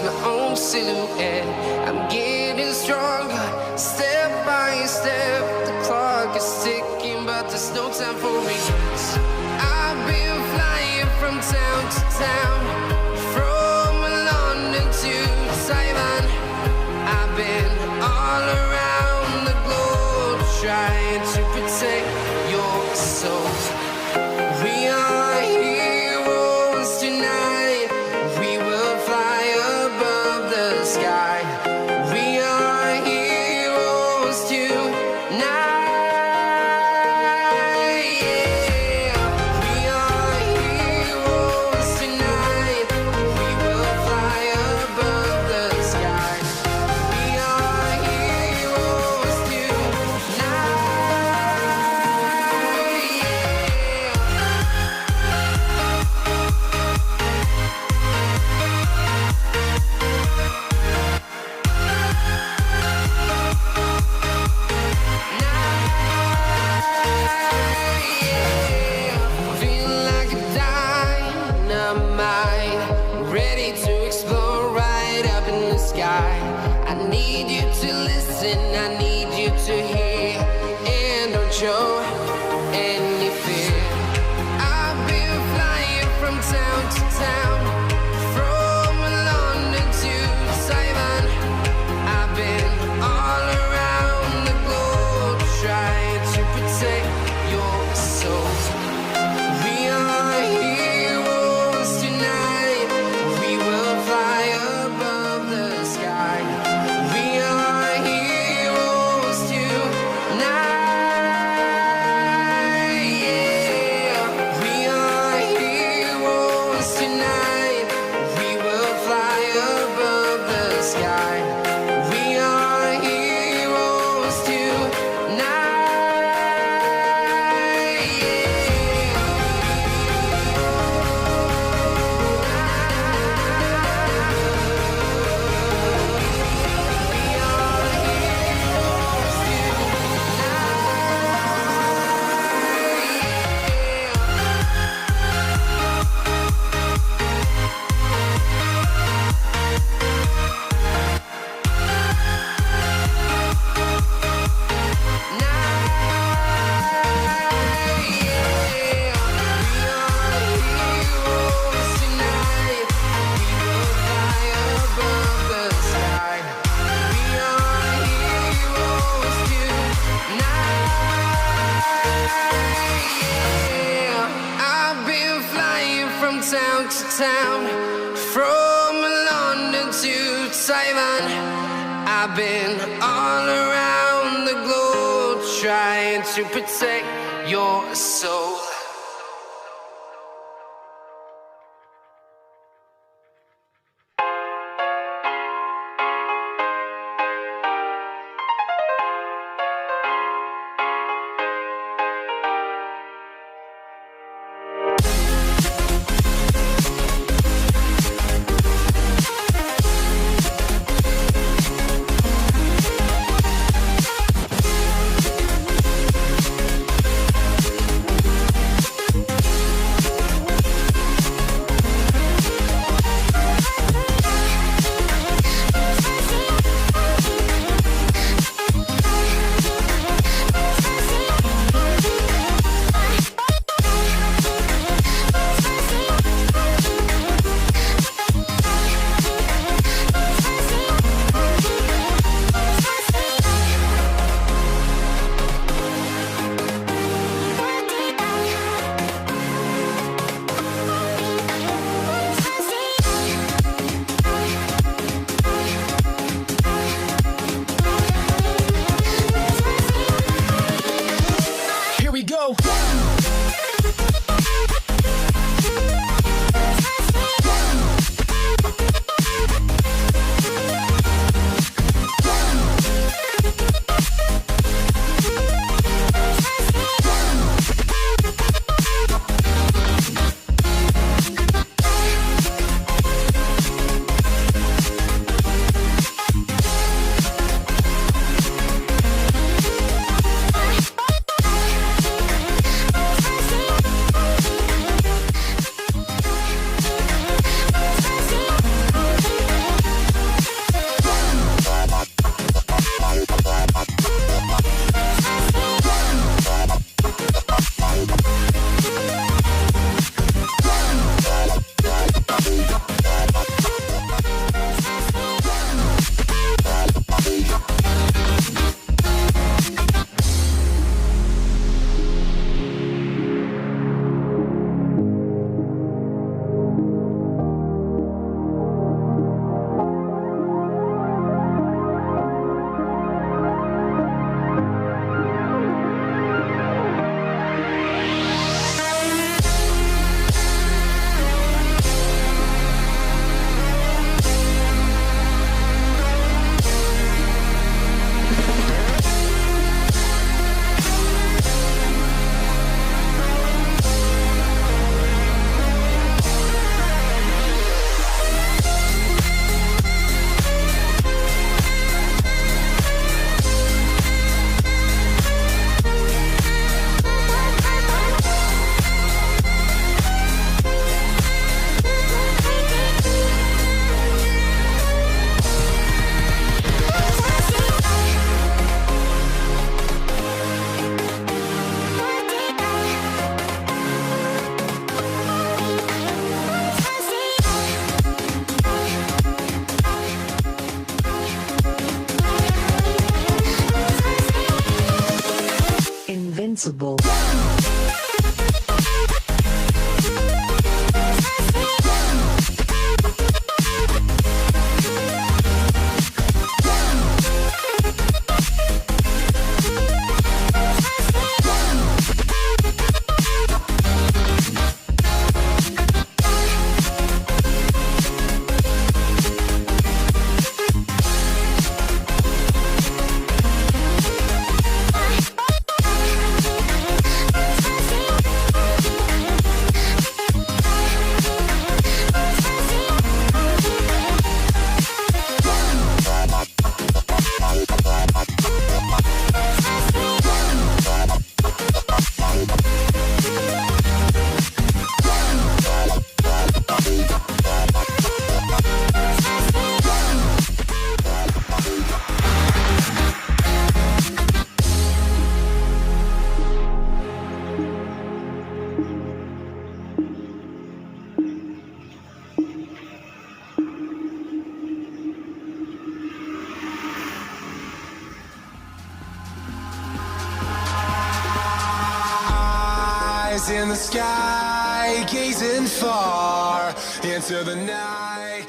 my own silhouette. I'm getting stronger, step by step. The clock is ticking, but there's no time for regrets. I've been flying from town to town, from London to Taiwan. I've been all around the globe trying to protect your soul. We are heroes tonight. We will fly above the sky. We are heroes tonight. Yeah. We are heroes tonight. We will fly above the sky. We are heroes tonight. Feel like a dynamite, ready to explode right up in the sky. I need you to listen, I need you to hear, and don't show any fear. I've been flying from town to town, from London to Taiwan. I've been all around the globe trying to protect your soul. We are heroes tonight. We will fly above the sky. We are heroes tonight. Yeah. We are heroes tonight. We will fly above the sky. We are heroes I've been flying from town to town, from London to Taiwan. I've been all around the globe trying to protect your soul. sensible. In the sky, gazing far into the night.